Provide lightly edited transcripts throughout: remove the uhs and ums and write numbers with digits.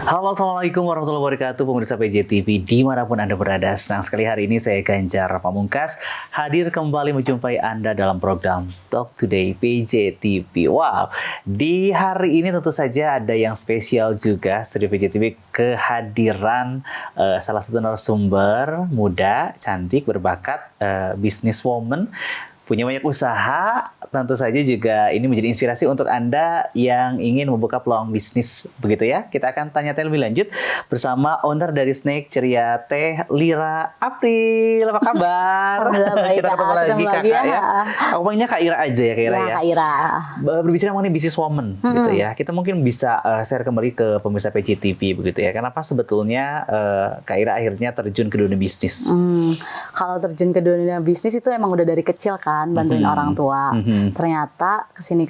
Halo, Assalamualaikum warahmatullahi wabarakatuh, pemirsa PJTV dimanapun Anda berada. Senang sekali hari ini saya Ganjar Pamungkas hadir kembali menjumpai Anda dalam program Talk Today PJTV. Wow, di hari ini tentu saja ada yang spesial juga. Studio PJTV kehadiran salah satu narasumber muda, cantik, berbakat, businesswoman, punya banyak usaha. Tentu saja juga ini menjadi inspirasi untuk Anda yang ingin membuka peluang bisnis, begitu ya. Kita akan tanya lebih lanjut bersama owner dari Snack Ceria Teh, Lira April. Apa kabar? Baik, Kita ketemu lagi Kakak ya. Aku panggilnya Kak Ira aja ya, Kak Ira ya. Kak Ira. Berbicara mengenai business woman gitu ya. Kita mungkin bisa share kembali ke pemirsa PJTV begitu ya. Kenapa sebetulnya Kak Ira akhirnya terjun ke dunia bisnis? Kalau terjun ke dunia bisnis itu emang udah dari kecil kan, bantuin orang tua. Ternyata kesini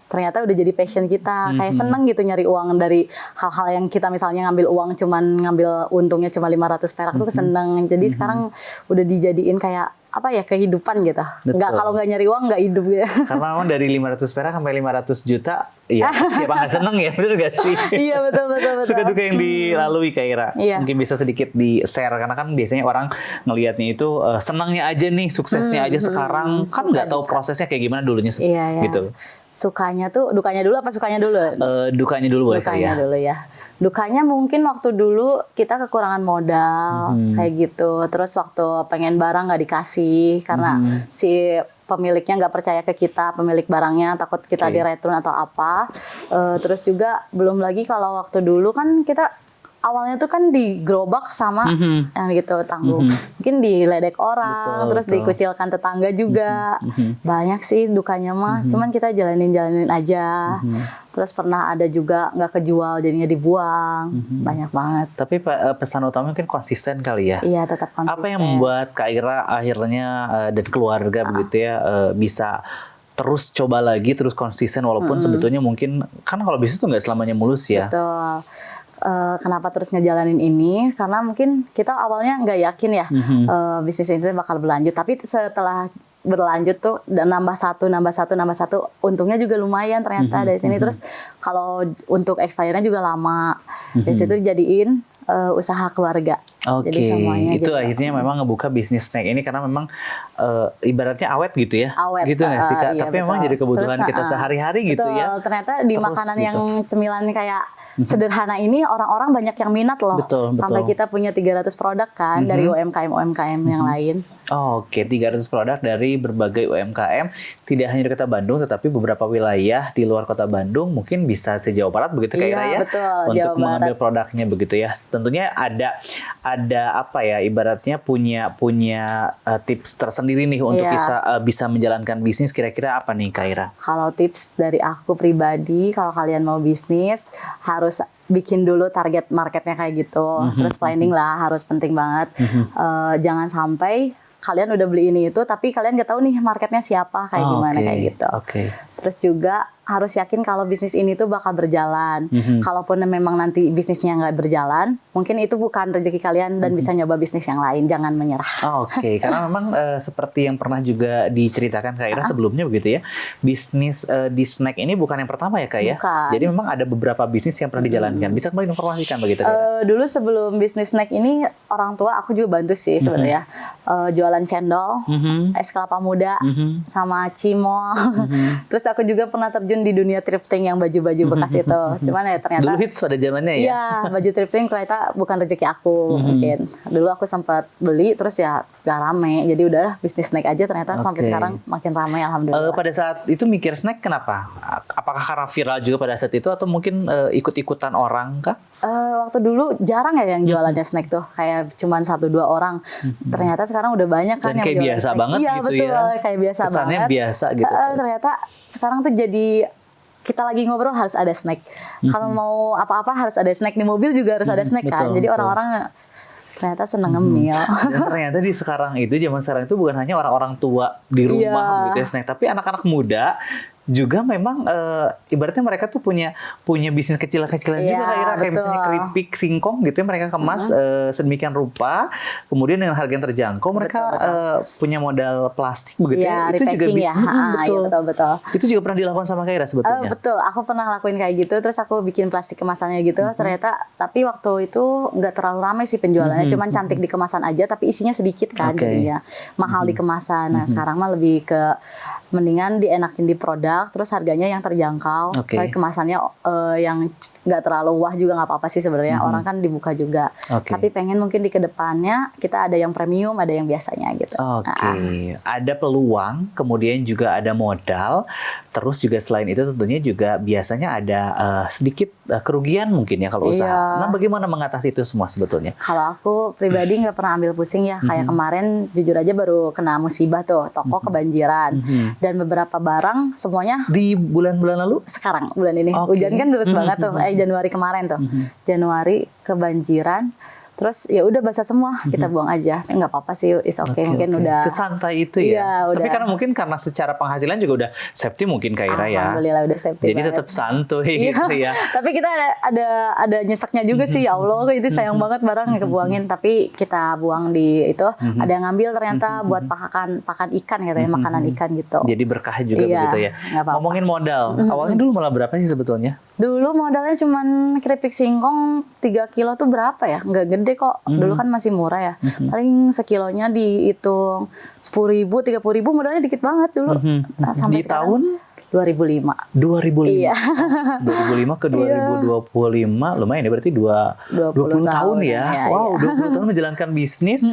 ternyata udah jadi passion kita. Kayak seneng gitu nyari uang dari hal-hal yang kita misalnya ngambil uang ngambil untungnya cuma 500 perak tuh keseneng. Jadi sekarang udah dijadiin kayak apa ya, kehidupan gitu. Kalau nggak nyari uang nggak hidup ya. Karena memang dari 500 perak sampai 500 juta, ya siapa nggak seneng ya, bener gak sih? Iya betul. Suka duka yang dilalui Kak Ira. Iya. Mungkin bisa sedikit di-share, karena kan biasanya orang ngelihatnya itu senangnya aja nih, suksesnya aja sekarang. Kan nggak tahu prosesnya kayak gimana dulunya gitu. Dukanya dulu apa sukanya dulu? Dukanya dulu boleh Kak ya. Dukanya dulu ya. Dukanya mungkin waktu dulu kita kekurangan modal kayak gitu. Terus waktu pengen barang nggak dikasih karena si pemiliknya nggak percaya ke kita, pemilik barangnya takut kita direturn atau apa. Terus juga belum lagi kalau waktu dulu kan kita awalnya tuh kan digerobak sama yang gitu tanggung. Mungkin diledek orang, terus dikucilkan tetangga juga. Banyak sih dukanya mah, cuman kita jalanin aja. Terus pernah ada juga nggak kejual jadinya dibuang. Banyak banget. Tapi pesan utamanya mungkin konsisten kali ya. Iya, tetap konsisten. Apa yang membuat Kak Ira akhirnya dan keluarga begitu ya bisa terus coba lagi, terus konsisten walaupun sebetulnya mungkin kan kalau bisnis tuh nggak selamanya mulus ya. Betul. Kenapa terus ngejalanin ini? Karena mungkin kita awalnya nggak yakin ya bisnis ini bakal berlanjut. Tapi setelah berlanjut tuh dan nambah satu, untungnya juga lumayan ternyata dari sini. Terus kalau untuk expire-nya juga lama. Dari situ jadiin usaha keluarga. Oke, itu akhirnya memang ngebuka bisnis snack ini karena memang ibaratnya awet gitu ya. Awet. Gitu nggak sih Kak? Iya, tapi memang jadi kebutuhan kita sehari-hari gitu ya. Ternyata di terus makanan gitu. yang cemilan kayak sederhana ini orang-orang banyak yang minat loh. Betul. Sampai kita punya 300 produk kan dari UMKM yang lain. Oke, 300 produk dari berbagai UMKM, tidak hanya di Kota Bandung, tetapi beberapa wilayah di luar Kota Bandung, mungkin bisa se-Jawa Barat begitu Kak Ira ya, betul, untuk Jawa mengambil Barat. produknya begitu ya. Tentunya ada apa ya, ibaratnya punya tips tersendiri nih untuk bisa menjalankan bisnis. Kira-kira apa nih Kak Ira? Kalau tips dari aku pribadi, kalau kalian mau bisnis harus bikin dulu target marketnya kayak gitu, terus planning lah harus penting banget. Jangan sampai kalian udah beli ini itu, tapi kalian nggak tahu nih marketnya siapa, kayak gimana kayak gitu. Terus juga harus yakin kalau bisnis ini tuh bakal berjalan. Kalaupun memang nanti bisnisnya nggak berjalan, mungkin itu bukan rezeki kalian dan bisa nyoba bisnis yang lain. Jangan menyerah. Oke, karena memang seperti yang pernah juga diceritakan Kak Ira sebelumnya begitu ya, bisnis di snack ini bukan yang pertama ya Kak ya. Bukan. Jadi memang ada beberapa bisnis yang pernah dijalankan. Bisa kembali informasikan begitu Kak Ira? Dulu sebelum bisnis snack ini orang tua aku juga bantu sih sebenarnya. Jualan cendol, es kelapa muda, sama cimol. Terus aku juga pernah terjun di dunia thrifting yang baju-baju bekas itu. Cuman ya ternyata dulu hits pada zamannya ya. Iya, baju thrifting ternyata bukan rezeki aku mungkin. Dulu aku sempat beli terus ya gak rame. Jadi udah bisnis snack aja, ternyata sampai sekarang makin ramai alhamdulillah. Pada saat itu mikir snack kenapa? Apakah karena viral juga pada saat itu atau mungkin ikut-ikutan orang kah? Waktu dulu jarang ya yang jualannya snack tuh, kayak cuman 1-2 orang. Ternyata sekarang udah banyak kan dan yang kayak jualan biasa snack. banget Iya, gitu betul, ya. kayak biasa kesannya banget. Biasa gitu. Ternyata sekarang tuh jadi kita lagi ngobrol harus ada snack. Kalau mau apa-apa harus ada snack, di mobil juga harus ada snack kan. Jadi orang-orang ternyata seneng ngemil. Dan ternyata di zaman sekarang itu bukan hanya orang-orang tua di rumah gitu ya snack, tapi anak-anak muda juga memang ibaratnya mereka tuh punya bisnis kecil-kecilan Iya, juga Kak Ira, kayak betul. misalnya keripik singkong gitu ya, mereka kemas sedemikian rupa, kemudian dengan harga yang terjangkau mereka punya modal plastik begitu Iya, ya. Itu juga repacking bisa. ya. Betul. Iya, betul. Itu juga pernah dilakukan sama Kak Ira sebetulnya. Betul, aku pernah lakuin kayak gitu, terus aku bikin plastik kemasannya gitu, ternyata, tapi waktu itu nggak terlalu ramai sih penjualannya, cuman cantik di kemasan aja, tapi isinya sedikit kan, jadinya mahal di kemasan. Nah, sekarang mah lebih ke mendingan dienakin di produk, terus harganya yang terjangkau, kayak kemasannya yang nggak terlalu wah juga nggak apa-apa sih sebenarnya, orang kan dibuka juga. Tapi pengen mungkin di kedepannya kita ada yang premium, ada yang biasanya gitu. Ada peluang, kemudian juga ada modal, terus juga selain itu tentunya juga biasanya ada sedikit kerugian mungkin ya kalau usaha. Nah, bagaimana mengatasi itu semua sebetulnya? Kalau aku pribadi nggak pernah ambil pusing ya, kayak kemarin jujur aja baru kena musibah tuh, toko kebanjiran, dan beberapa barang semuanya di bulan-bulan lalu? Sekarang bulan ini, hujan kan deras banget tuh, Januari kemarin tuh, Januari kebanjiran. Terus ya udah basah semua, kita buang aja, nggak apa-apa sih, is okay. Mungkin udah sesantai itu ya. Iya, tapi udah. karena secara penghasilan juga udah safety mungkin Kak Ira ya. Alhamdulillah udah safety. Jadi tetap santuy gitu ya. Tapi kita ada nyeseknya juga sih, ya Allah itu sayang banget barang yang kebuangin. Tapi kita buang di itu, ada yang ngambil ternyata buat pakan ikan katanya, makanan ikan gitu. Jadi berkah juga begitu ya. Ngomongin modal, awalnya dulu malah berapa sih sebetulnya? Dulu modalnya cuman keripik singkong 3 kilo tuh berapa ya? Nggak gede kok. Dulu kan masih murah ya. Paling sekilonya dihitung 10.000, 30.000, modalnya dikit banget dulu. Nah, sampai di tahun 2005. 2005. Iya. 2005 ke 2025 lumayan ya, berarti 20 tahun ya. Wow, 20 tahun menjalankan bisnis.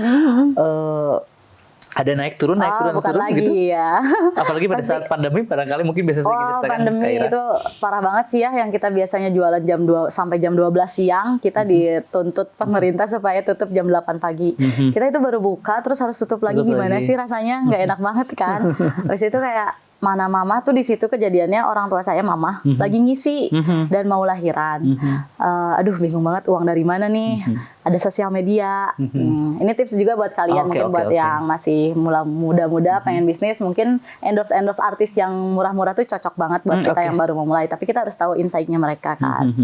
Ada naik turun lagi, gitu. Ya. Apalagi pada saat pandemi barangkali mungkin bisa sedikit ceritakan. Pandemi itu parah banget sih ya, yang kita biasanya jualan jam 2 sampai jam 12 siang, kita dituntut pemerintah supaya tutup jam 8 pagi. Kita itu baru buka terus harus tutup lagi, gimana sih rasanya? Nggak enak banget kan. Habis itu kayak mana mama tuh di situ kejadiannya, orang tua saya mama lagi ngisi dan mau lahiran. Aduh bingung banget uang dari mana nih. Ada sosial media. Ini tips juga buat kalian, mungkin buat yang masih muda-muda pengen bisnis, mungkin endorse artis yang murah-murah tuh cocok banget buat kita yang baru mau mulai. Tapi kita harus tahu insight-nya mereka kan.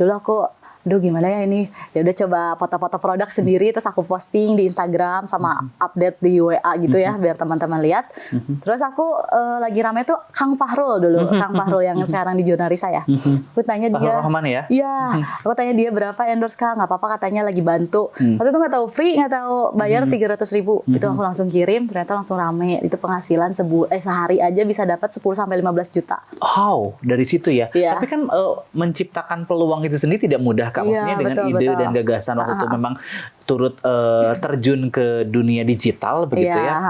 Dulu aku aduh gimana ya ini, ya udah coba foto-foto produk sendiri, terus aku posting di Instagram sama update di WA gitu ya, biar teman-teman lihat. Terus aku lagi rame tuh Kang Fahrul dulu, Kang Fahrul yang sekarang di Jurnalisa ya. Aku tanya dia, Rahman ya? Iya, aku tanya dia berapa endorse Kang, nggak apa-apa katanya lagi bantu. Waktu itu nggak tahu free, nggak tahu bayar 300.000. Itu aku langsung kirim, ternyata langsung rame. Itu penghasilan sehari aja bisa dapat 10 sampai 15 juta. Wow, dari situ ya. Tapi kan menciptakan peluang itu sendiri tidak mudah. Maksudnya dengan ide dan gagasan waktu itu memang turut terjun ke dunia digital begitu ya.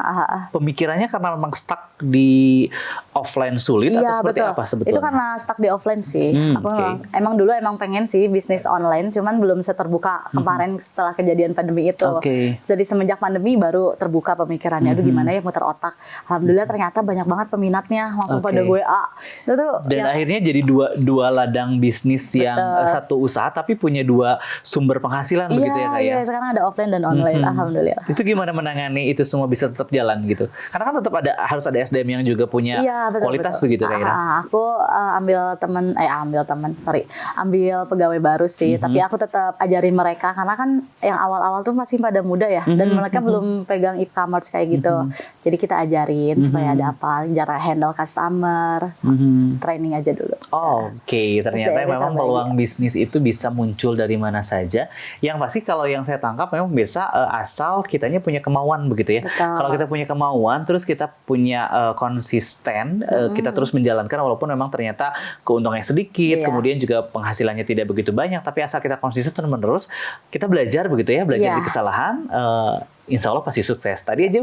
Pemikirannya karena memang stuck di offline sulit atau seperti apa sebetulnya? Itu karena stuck di offline sih. Aku emang dulu pengen sih bisnis online, cuman belum seterbuka kemarin setelah kejadian pandemi itu. Jadi semenjak pandemi baru terbuka pemikirannya. Aduh gimana ya, muter otak. Alhamdulillah ternyata banyak banget peminatnya, langsung pada WA. Itu tuh dan akhirnya jadi dua ladang bisnis yang satu usaha tapi punya dua sumber penghasilan begitu ya Kak ya. Iya, sekarang ada offline dan online, alhamdulillah. Itu gimana menangani itu semua bisa tetap jalan gitu? Karena kan tetap harus ada SDM yang juga punya kualitas begitu Kak Ira. Aku ambil pegawai baru sih, tapi aku tetap ajarin mereka karena kan yang awal-awal tuh masih pada muda ya, dan mereka belum pegang e-commerce kayak gitu. Jadi kita ajarin supaya ada apa, cara handle customer, training aja dulu. Ternyata memang peluang bisnis itu bisa muncul dari mana saja. Yang pasti kalau yang saya tangkap memang biasa asal kitanya punya kemauan begitu ya. Kalau kita punya kemauan, terus kita punya konsisten, kita terus menjalankan walaupun memang ternyata keuntungannya sedikit, kemudian juga penghasilannya tidak begitu banyak, tapi asal kita konsisten terus kita belajar begitu ya, belajar di kesalahan, insya Allah pasti sukses. Tadi aja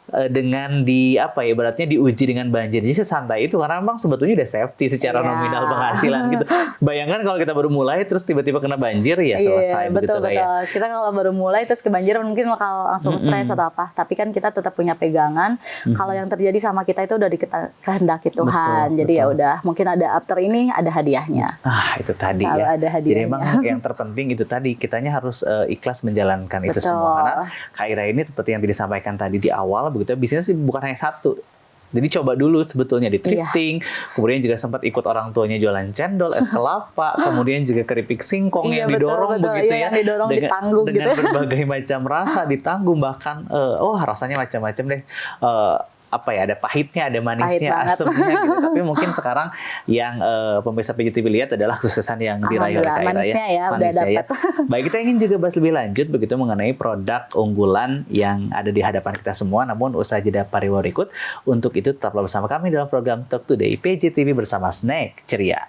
dengan ibaratnya diuji dengan banjir, jadi sesantai itu karena memang sebetulnya udah safety secara nominal penghasilan gitu. Bayangkan kalau kita baru mulai terus tiba-tiba kena banjir ya selesai begitu betul. Kita kalau baru mulai terus kebanjiran mungkin bakal langsung stres atau apa, tapi kan kita tetap punya pegangan. Kalau yang terjadi sama kita itu udah dikehendaki Tuhan, jadi ya udah, mungkin ada after ini ada hadiahnya. Itu tadi selalu ya. Ada hadiahnya. Jadi memang yang terpenting itu tadi, kitanya harus ikhlas menjalankan itu semua. Karena Kak Ira ini seperti yang disampaikan tadi di awal begitu, bisnis bukan hanya satu. Jadi coba dulu sebetulnya di thrifting, kemudian juga sempat ikut orang tuanya jualan cendol, es kelapa, kemudian juga keripik singkong yang didorong begitu iya, ya, yang didorong, dengan, ditanggung dengan gitu. berbagai macam rasa ditanggung, bahkan rasanya macam-macam deh. Ada pahitnya, ada manisnya, Pahit banget. asemnya gitu. Tapi mungkin sekarang yang pemirsa PJTV lihat adalah kesuksesan yang diraih oleh Kak Ira manisnya ya, udah Manisnya dapat. Baik, kita ingin juga bahas lebih lanjut begitu mengenai produk unggulan yang ada di hadapan kita semua. Namun usaha jeda pariwara berikut. Untuk itu tetaplah bersama kami dalam program Talk Today PJTV bersama Snack Ceria.